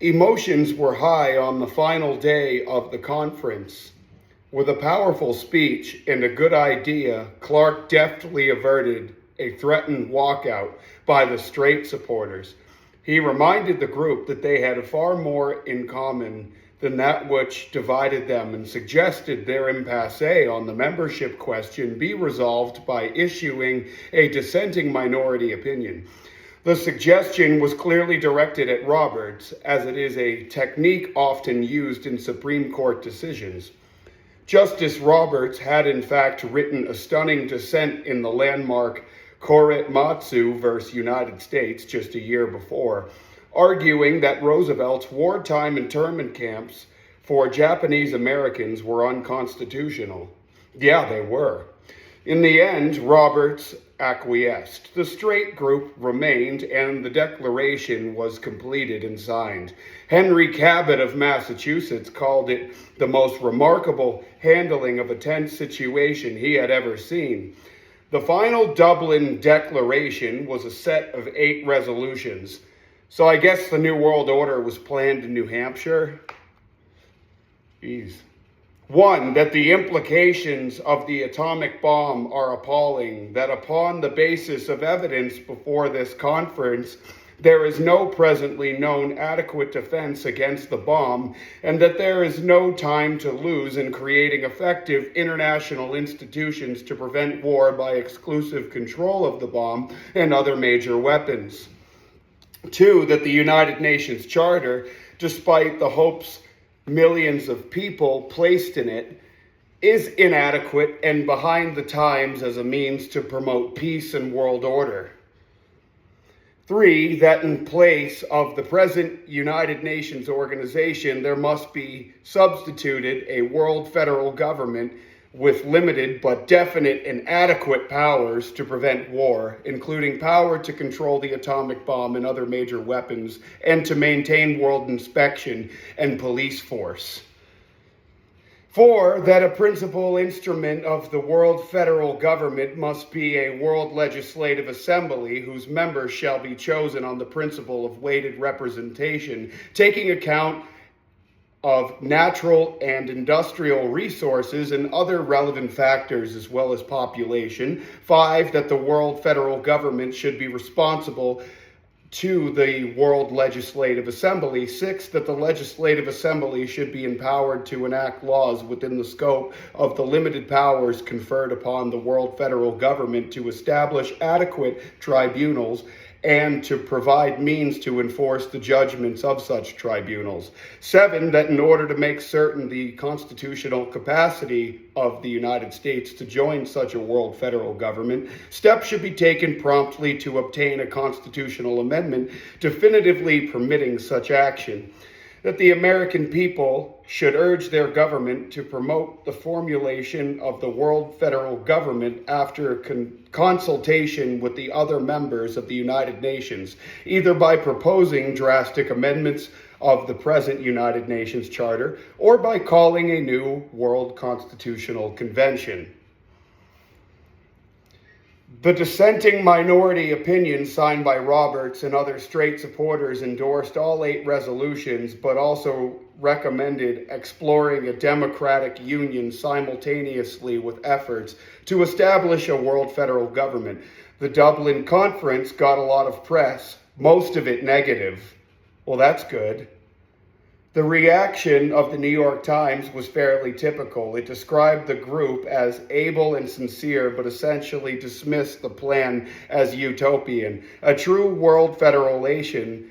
Emotions were high on the final day of the conference. With a powerful speech and a good idea, Clark deftly averted a threatened walkout by the straight supporters. He reminded the group that they had far more in common than that which divided them and suggested their impasse on the membership question be resolved by issuing a dissenting minority opinion. The suggestion was clearly directed at Roberts, as it is a technique often used in Supreme Court decisions. Justice Roberts had in fact written a stunning dissent in the landmark Korematsu v. United States just a year before, arguing that Roosevelt's wartime internment camps for Japanese Americans were unconstitutional. Yeah, they were. In the end, Roberts acquiesced. The straight group remained, and the declaration was completed and signed. Henry Cabot of Massachusetts called it the most remarkable handling of a tense situation he had ever seen. The final Dublin Declaration was a set of 8 resolutions. So I guess the New World Order was planned in New Hampshire. Jeez. 1, that the implications of the atomic bomb are appalling, that upon the basis of evidence before this conference, there is no presently known adequate defense against the bomb, and that there is no time to lose in creating effective international institutions to prevent war by exclusive control of the bomb and other major weapons. 2, that the United Nations Charter, despite the hopes millions of people placed in it, is inadequate and behind the times as a means to promote peace and world order. 3, that in place of the present United Nations organization, there must be substituted a world federal government with limited but definite and adequate powers to prevent war, including power to control the atomic bomb and other major weapons, and to maintain world inspection and police force. 4, that a principal instrument of the world federal government must be a world legislative assembly whose members shall be chosen on the principle of weighted representation, taking account of natural and industrial resources and other relevant factors as well as population. 5, that the world federal government should be responsible to the World Legislative Assembly. 6, that the Legislative Assembly should be empowered to enact laws within the scope of the limited powers conferred upon the world federal government to establish adequate tribunals and to provide means to enforce the judgments of such tribunals. 7, that in order to make certain the constitutional capacity of the United States to join such a world federal government, steps should be taken promptly to obtain a constitutional amendment definitively permitting such action. That the American people should urge their government to promote the formulation of the world federal government after consultation with the other members of the United Nations, either by proposing drastic amendments of the present United Nations Charter or by calling a new World Constitutional Convention. The dissenting minority opinion signed by Roberts and other straight supporters endorsed all 8 resolutions, but also recommended exploring a democratic union simultaneously with efforts to establish a world federal government. The Dublin Conference got a lot of press, most of it negative. Well, that's good. The reaction of the New York Times was fairly typical. It described the group as able and sincere, but essentially dismissed the plan as utopian. A true world federation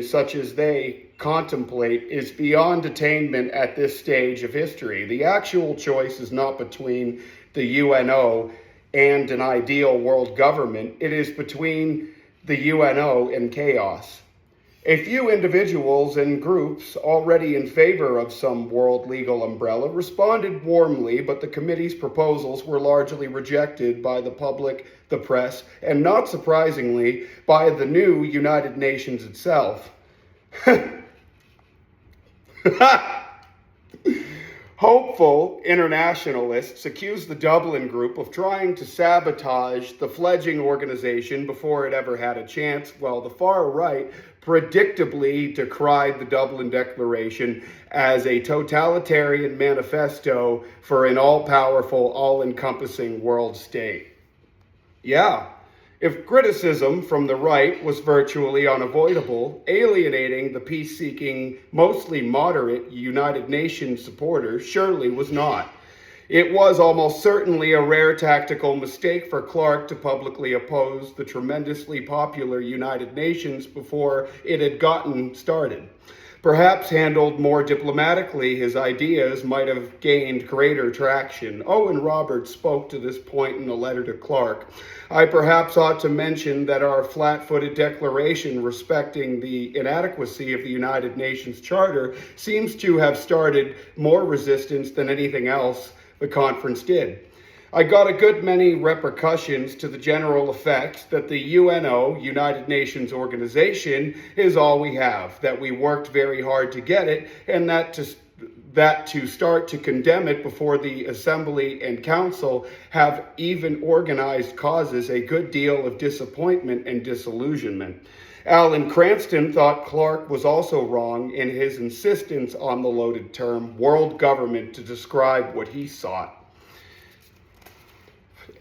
such as they contemplate is beyond attainment at this stage of history. The actual choice is not between the UNO and an ideal world government. It is between the UNO and chaos. A few individuals and groups already in favor of some world legal umbrella responded warmly, but the committee's proposals were largely rejected by the public, the press, and not surprisingly, by the new United Nations itself. Hopeful internationalists accused the Dublin Group of trying to sabotage the fledgling organization before it ever had a chance, while the far right predictably decried the Dublin Declaration as a totalitarian manifesto for an all-powerful, all-encompassing world state. Yeah, if criticism from the right was virtually unavoidable, alienating the peace-seeking, mostly moderate United Nations supporters surely was not. It was almost certainly a rare tactical mistake for Clark to publicly oppose the tremendously popular United Nations before it had gotten started. Perhaps handled more diplomatically, his ideas might have gained greater traction. Owen Roberts spoke to this point in a letter to Clark. I perhaps ought to mention that our flat-footed declaration respecting the inadequacy of the United Nations Charter seems to have started more resistance than anything else the conference did. I got a good many repercussions to the general effect that the UNO, United Nations Organization, is all we have, that we worked very hard to get it, and that to start to condemn it before the Assembly and Council have even organized causes a good deal of disappointment and disillusionment. Alan Cranston thought Clark was also wrong in his insistence on the loaded term world government to describe what he sought.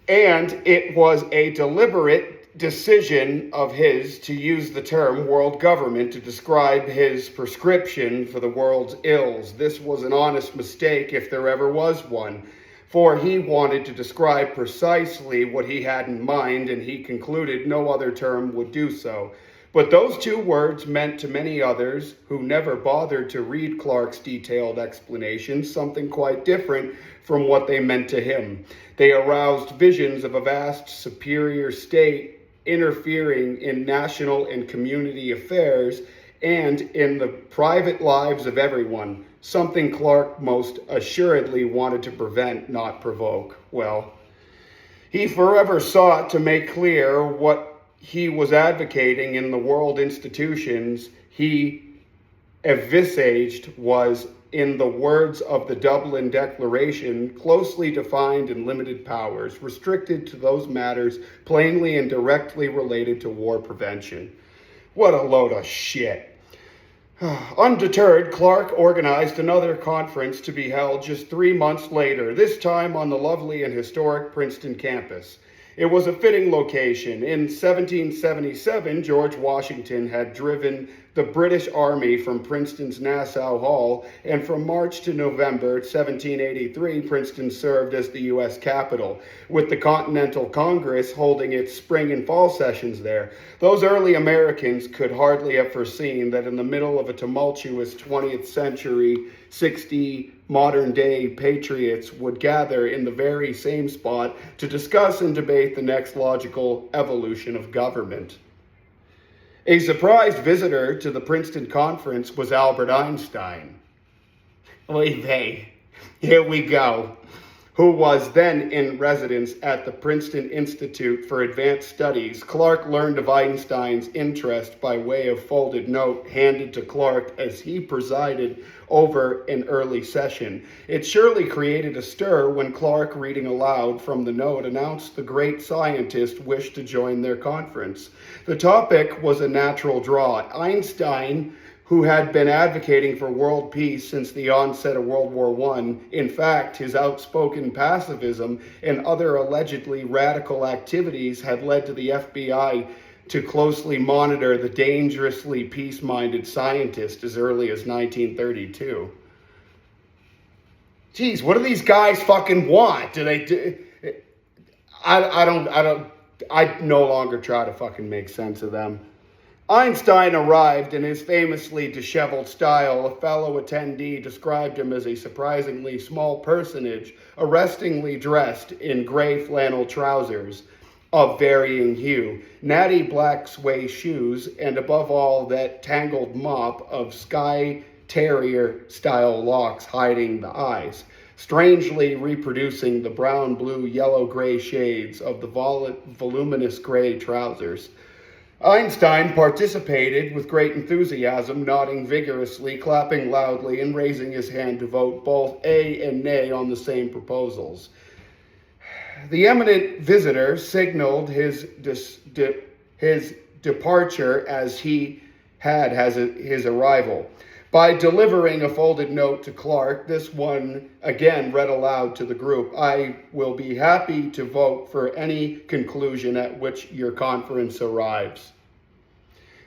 And it was a deliberate decision of his to use the term world government to describe his prescription for the world's ills. This was an honest mistake, if there ever was one, for he wanted to describe precisely what he had in mind, and he concluded no other term would do so. But those two words meant to many others who never bothered to read Clark's detailed explanations something quite different from what they meant to him. They aroused visions of a vast superior state interfering in national and community affairs and in the private lives of everyone, something Clark most assuredly wanted to prevent, not provoke. Well, he forever sought to make clear what he was advocating in the world institutions he envisaged was, in the words of the Dublin Declaration, closely defined and limited powers, restricted to those matters plainly and directly related to war prevention. What a load of shit. Undeterred, Clark organized another conference to be held just 3 months later, this time on the lovely and historic Princeton campus. It was a fitting location. In 1777, George Washington had driven the British Army from Princeton's Nassau Hall, and from March to November 1783, Princeton served as the U.S. capital, with the Continental Congress holding its spring and fall sessions there. Those early Americans could hardly have foreseen that in the middle of a tumultuous 20th century, 60 modern-day patriots would gather in the very same spot to discuss and debate the next logical evolution of government. A surprised visitor to the Princeton conference was Albert Einstein. Oy vey, here we go. Who was then in residence at the Princeton Institute for Advanced Studies. Clark learned of Einstein's interest by way of folded note handed to Clark as he presided over an early session. It surely created a stir when Clark, reading aloud from the note, announced the great scientist wished to join their conference. The topic was a natural draw. Einstein, who had been advocating for world peace since the onset of World War I. In fact, his outspoken pacifism and other allegedly radical activities had led to the FBI to closely monitor the dangerously peace-minded scientist as early as 1932. Geez, what do these guys fucking want? I no longer try to fucking make sense of them. Einstein arrived in his famously disheveled style. A fellow attendee described him as a surprisingly small personage, arrestingly dressed in gray flannel trousers of varying hue, natty black suede shoes, and above all, that tangled mop of Skye Terrier-style locks hiding the eyes, strangely reproducing the brown, blue, yellow, gray shades of the voluminous gray trousers. Einstein participated with great enthusiasm, nodding vigorously, clapping loudly, and raising his hand to vote both A and nay on the same proposals. The eminent visitor signaled his departure as he had his arrival. By delivering a folded note to Clark, this one again read aloud to the group, "I will be happy to vote for any conclusion at which your conference arrives."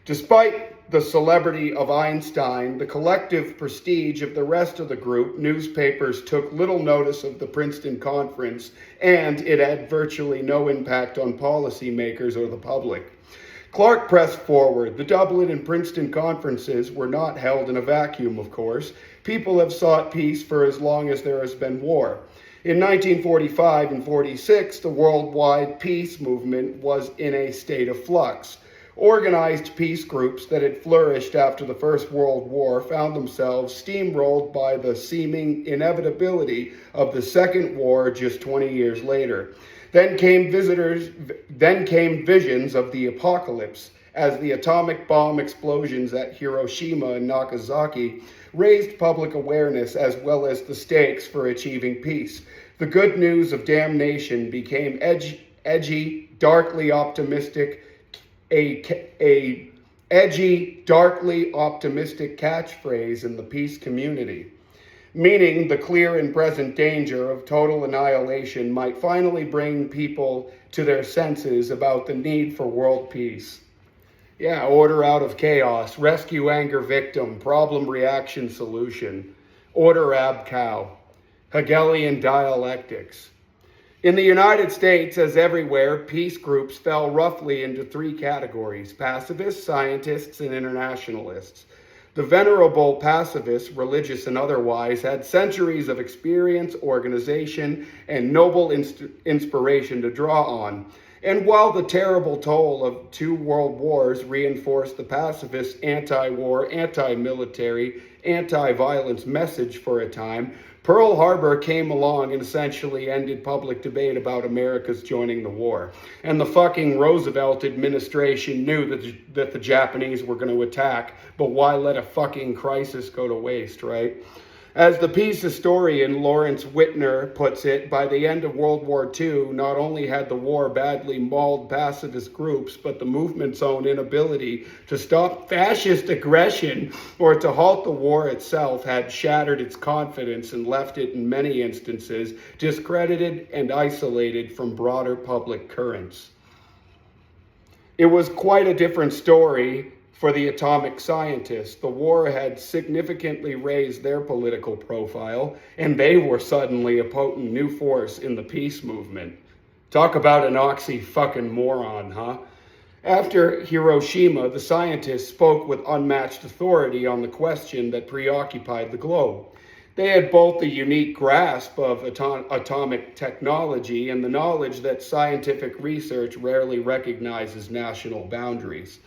Despite the celebrity of Einstein, the collective prestige of the rest of the group, newspapers took little notice of the Princeton Conference, and it had virtually no impact on policymakers or the public. Clark pressed forward. The Dublin and Princeton conferences were not held in a vacuum, of course. People have sought peace for as long as there has been war. In 1945 and 46, the worldwide peace movement was in a state of flux. Organized peace groups that had flourished after the First World War found themselves steamrolled by the seeming inevitability of the Second War just 20 years later. Then came visions of the apocalypse as the atomic bomb explosions at Hiroshima and Nagasaki raised public awareness as well as the stakes for achieving peace. The good news of damnation became edgy, darkly optimistic, a edgy, darkly optimistic catchphrase in the peace community, meaning the clear and present danger of total annihilation might finally bring people to their senses about the need for world peace. Yeah, order out of chaos, rescue anger victim, problem reaction solution, order ab cow, Hegelian dialectics. In the United States, as everywhere, peace groups fell roughly into three categories: pacifists, scientists, and internationalists. The venerable pacifists, religious and otherwise, had centuries of experience, organization, and noble inspiration to draw on. And while the terrible toll of 2 world wars reinforced the pacifists' anti-war, anti-military, anti-violence message for a time, Pearl Harbor came along and essentially ended public debate about America's joining the war. And the fucking Roosevelt administration knew that the Japanese were going to attack, but why let a fucking crisis go to waste, right? As the peace historian Lawrence Whitner puts it, by the end of World War II, not only had the war badly mauled pacifist groups, but the movement's own inability to stop fascist aggression or to halt the war itself had shattered its confidence and left it, in many instances, discredited and isolated from broader public currents. It was quite a different story for the atomic scientists. The war had significantly raised their political profile, and they were suddenly a potent new force in the peace movement. Talk about an oxy-fucking-moron, huh? After Hiroshima, the scientists spoke with unmatched authority on the question that preoccupied the globe. They had both the unique grasp of atomic technology and the knowledge that scientific research rarely recognizes national boundaries.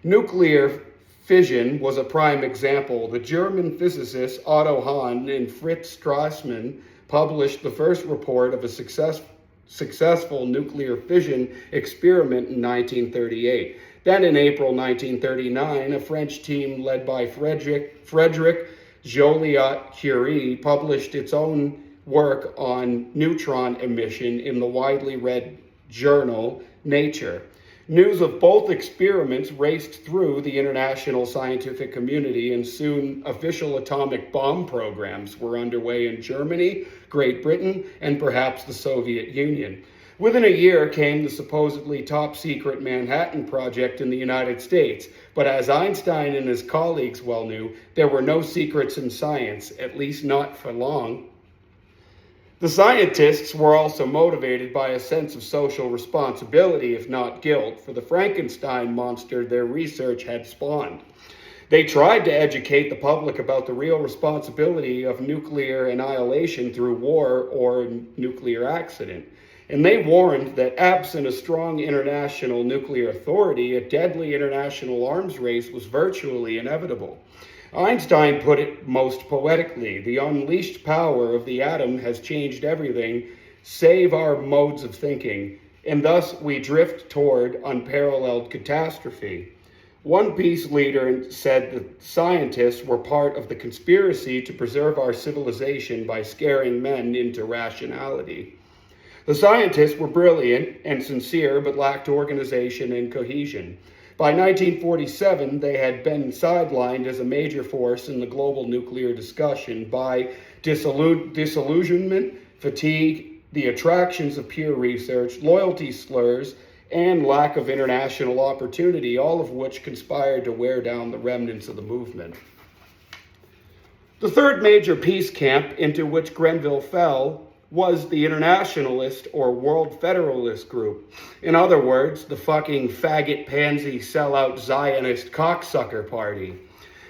Nuclear fission was a prime example. The German physicists Otto Hahn and Fritz Strassmann published the first report of a successful nuclear fission experiment in 1938. Then in April 1939, a French team led by Frédéric Joliot-Curie published its own work on neutron emission in the widely read journal Nature. News of both experiments raced through the international scientific community, and soon official atomic bomb programs were underway in Germany, Great Britain, and perhaps the Soviet Union. Within a year came the supposedly top-secret Manhattan Project in the United States, but as Einstein and his colleagues well knew, there were no secrets in science, at least not for long. The scientists were also motivated by a sense of social responsibility, if not guilt, for the Frankenstein monster their research had spawned. They tried to educate the public about the real responsibility of nuclear annihilation through war or nuclear accident. And they warned that absent a strong international nuclear authority, a deadly international arms race was virtually inevitable. Einstein put it most poetically: the unleashed power of the atom has changed everything, save our modes of thinking. and thus we drift toward unparalleled catastrophe. One peace leader said that scientists were part of the conspiracy to preserve our civilization by scaring men into rationality. The scientists were brilliant and sincere, but lacked organization and cohesion. By 1947, they had been sidelined as a major force in the global nuclear discussion by disillusionment, fatigue, the attractions of peer research, loyalty slurs, and lack of international opportunity, all of which conspired to wear down the remnants of the movement. The third major peace camp into which Grenville fell was the Internationalist or World Federalist group. In other words, the fucking faggot, pansy, sellout, Zionist cocksucker party.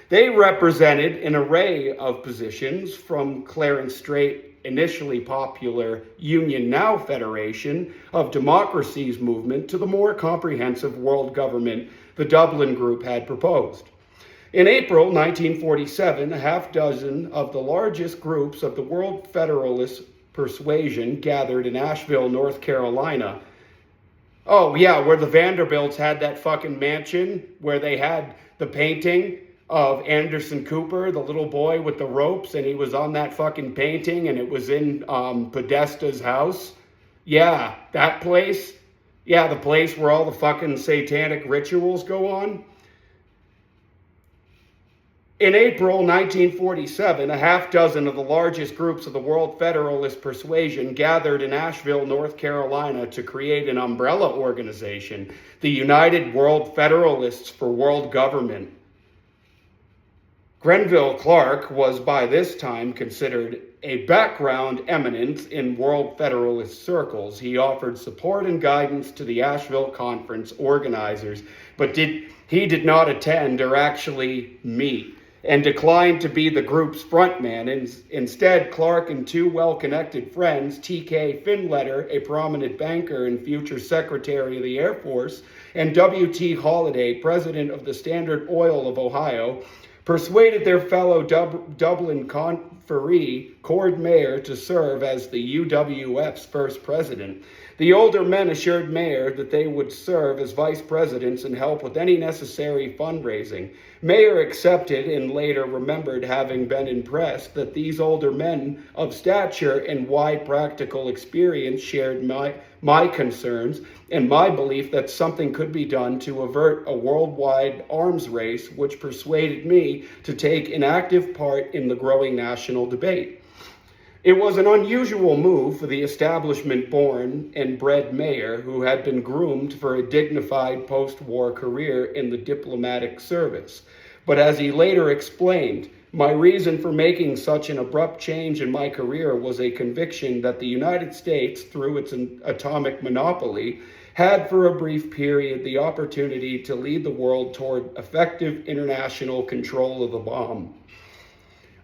They represented an array of positions from Clarence Strait, initially popular Union Now Federation of Democracies movement, to the more comprehensive world government the Dublin Group had proposed. In April 1947, a half dozen of the largest groups of the World Federalist persuasion gathered in Asheville, North Carolina. Oh yeah, where the Vanderbilts had that fucking mansion, where they had the painting of Anderson Cooper, the little boy with the ropes, and he was on that fucking painting, and it was in Podesta's house. Yeah, that place. Yeah, the place where all the fucking satanic rituals go on. In April 1947, a half dozen of the largest groups of the World Federalist persuasion gathered in Asheville, North Carolina to create an umbrella organization, the United World Federalists for World Government. Grenville Clark was by this time considered a background eminence in World Federalist circles. He offered support and guidance to the Asheville Conference organizers, but he did not attend or actually meet, and declined to be the group's frontman. Instead, Clark and two well-connected friends, T.K. Finletter, a prominent banker and future Secretary of the Air Force, and W.T. Holliday, president of the Standard Oil of Ohio, persuaded their fellow Dublin conferee, Cord Mayer, to serve as the UWF's first president. The older men assured Mayer that they would serve as vice presidents and help with any necessary fundraising. Mayer accepted and later remembered having been impressed that these older men of stature and wide practical experience shared my concerns and my belief that something could be done to avert a worldwide arms race, which persuaded me to take an active part in the growing national debate. It was an unusual move for the establishment-born and bred Mayer, who had been groomed for a dignified post-war career in the diplomatic service. But as he later explained, my reason for making such an abrupt change in my career was a conviction that the United States, through its atomic monopoly, had for a brief period the opportunity to lead the world toward effective international control of the bomb.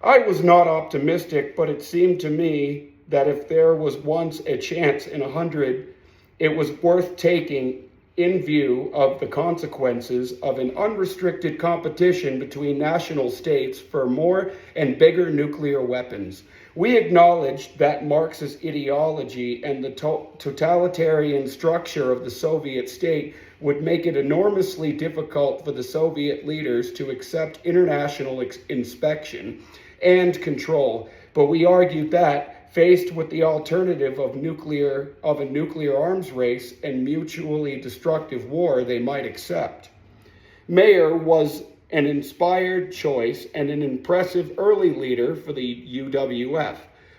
I was not optimistic, but it seemed to me that if there was once a chance in 100, it was worth taking in view of the consequences of an unrestricted competition between national states for more and bigger nuclear weapons. We acknowledged that Marxist ideology and the totalitarian structure of the Soviet state would make it enormously difficult for the Soviet leaders to accept international inspection and control, but we argued that, faced with the alternative of a nuclear arms race and mutually destructive war, they might accept. Mayer was an inspired choice and an impressive early leader for the UWF,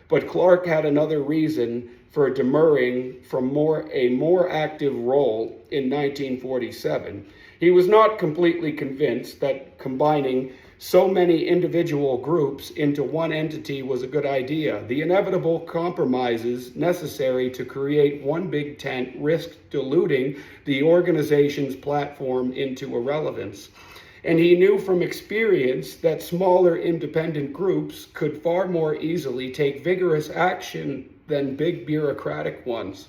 but Clark had another reason for demurring from a more active role in 1947. He was not completely convinced that combining so many individual groups into one entity was a good idea. The inevitable compromises necessary to create one big tent risked diluting the organization's platform into irrelevance. And he knew from experience that smaller independent groups could far more easily take vigorous action than big bureaucratic ones.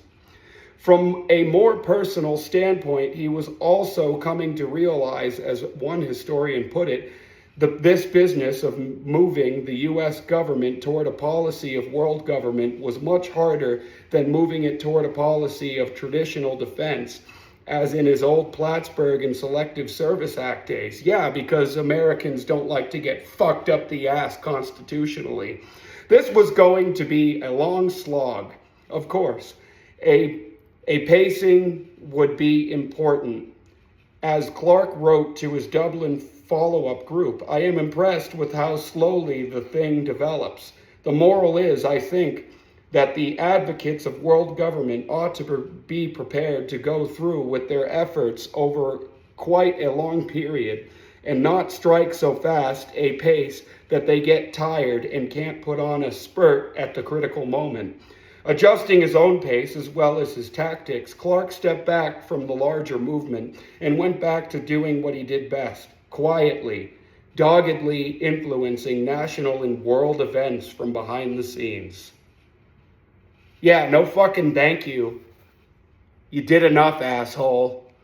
From a more personal standpoint, he was also coming to realize, as one historian put it, This business of moving the U.S. government toward a policy of world government was much harder than moving it toward a policy of traditional defense, as in his old Plattsburgh and Selective Service Act days. Yeah, because Americans don't like to get fucked up the ass constitutionally. This was going to be a long slog, of course. A pacing would be important. As Clark wrote to his Dublin follow-up group, I am impressed with how slowly the thing develops. The moral is, I think, that the advocates of world government ought to be prepared to go through with their efforts over quite a long period and not strike so fast a pace that they get tired and can't put on a spurt at the critical moment. Adjusting his own pace as well as his tactics, Clark stepped back from the larger movement and went back to doing what he did best, quietly, doggedly influencing national and world events from behind the scenes. Yeah, no fucking thank you. You did enough, asshole.